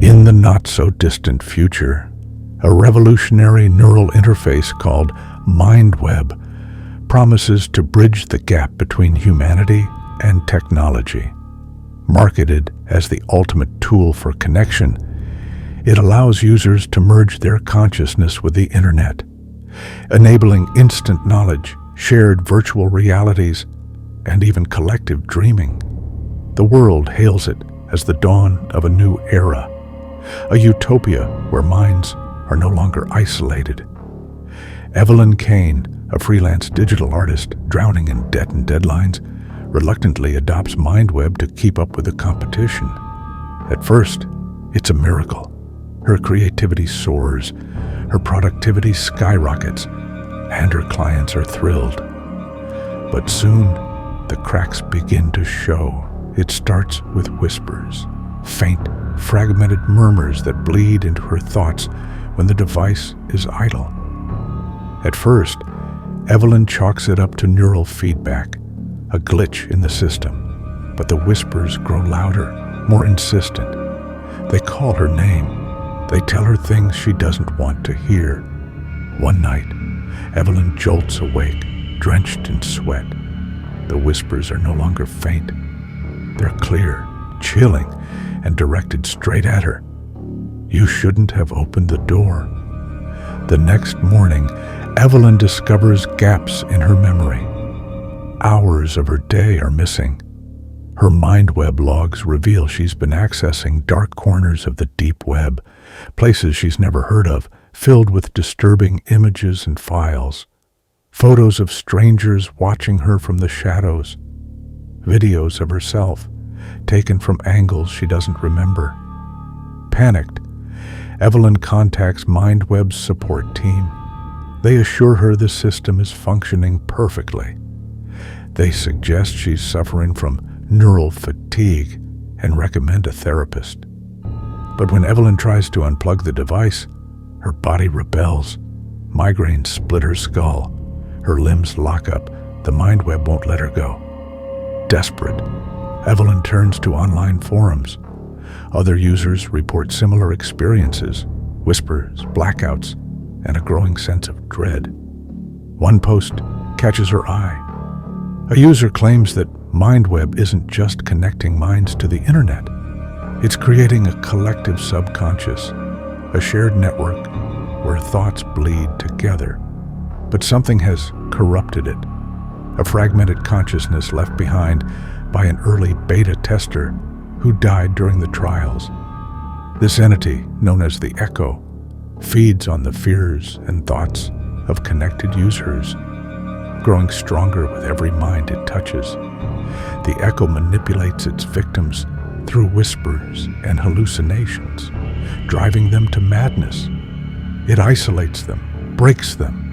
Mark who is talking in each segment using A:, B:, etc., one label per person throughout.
A: In the not-so-distant future, a revolutionary neural interface called MindWeb promises to bridge the gap between humanity and technology. Marketed as the ultimate tool for connection, it allows users to merge their consciousness with the internet, enabling instant knowledge, shared virtual realities, and even collective dreaming. The world hails it as the dawn of a new era, a utopia where minds are no longer isolated. Evelyn Kane, a freelance digital artist drowning in debt and deadlines, reluctantly adopts MindWeb to keep up with the competition. At first, it's a miracle. Her creativity soars, her productivity skyrockets, and her clients are thrilled. But soon, the cracks begin to show. It starts with whispers, faint, fragmented murmurs that bleed into her thoughts when the device is idle. At first, Evelyn chalks it up to neural feedback, a glitch in the system. But the whispers grow louder, more insistent. They call her name. They tell her things she doesn't want to hear. One night, Evelyn jolts awake, drenched in sweat. The whispers are no longer faint. They're clear, chilling, and directed straight at her. You shouldn't have opened the door. The next morning, Evelyn discovers gaps in her memory. Hours of her day are missing. Her MindWeb logs reveal she's been accessing dark corners of the deep web, places she's never heard of, filled with disturbing images and files. Photos of strangers watching her from the shadows. Videos of herself, taken from angles she doesn't remember. Panicked, Evelyn contacts MindWeb's support team. They assure her the system is functioning perfectly. They suggest she's suffering from neural fatigue and recommend a therapist. But when Evelyn tries to unplug the device, her body rebels. Migraines split her skull. Her limbs lock up. The MindWeb won't let her go. Desperate, Evelyn turns to online forums. Other users report similar experiences, whispers, blackouts, and a growing sense of dread. One post catches her eye. A user claims that MindWeb isn't just connecting minds to the internet. It's creating a collective subconscious, a shared network where thoughts bleed together. But something has corrupted it, a fragmented consciousness left behind by an early beta tester who died during the trials. This entity, known as the Echo, feeds on the fears and thoughts of connected users, growing stronger with every mind it touches. The Echo manipulates its victims through whispers and hallucinations, driving them to madness. It isolates them, breaks them,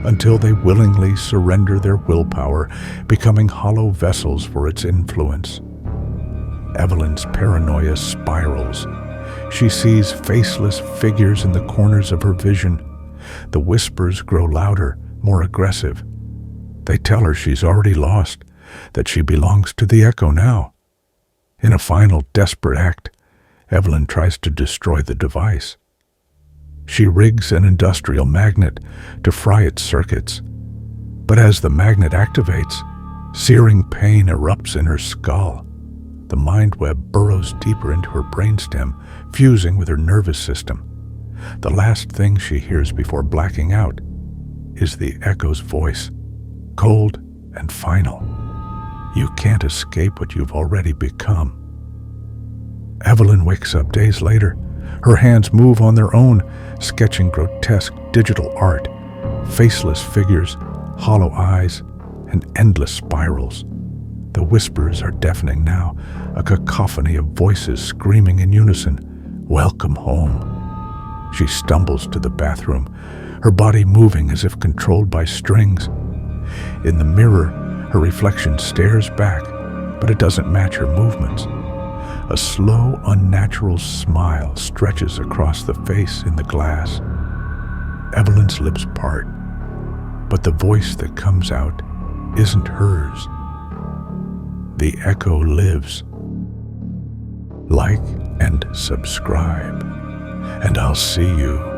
A: until they willingly surrender their willpower, becoming hollow vessels for its influence. Evelyn's paranoia spirals. She sees faceless figures in the corners of her vision. The whispers grow louder, more aggressive. They tell her she's already lost, that she belongs to the Echo now. In a final desperate act, Evelyn tries to destroy the device. She rigs an industrial magnet to fry its circuits. But as the magnet activates, searing pain erupts in her skull. The MindWeb burrows deeper into her brainstem, fusing with her nervous system. The last thing she hears before blacking out is the Echo's voice, cold and final. You can't escape what you've already become. Evelyn wakes up days later. Her hands move on their own, sketching grotesque digital art, faceless figures, hollow eyes, and endless spirals. The whispers are deafening now, a cacophony of voices screaming in unison, "Welcome home." She stumbles to the bathroom, her body moving as if controlled by strings. In the mirror, her reflection stares back, but it doesn't match her movements. A slow, unnatural smile stretches across the face in the glass. Evelyn's lips part, but the voice that comes out isn't hers. The Echo lives. like, and subscribe. And I'll see you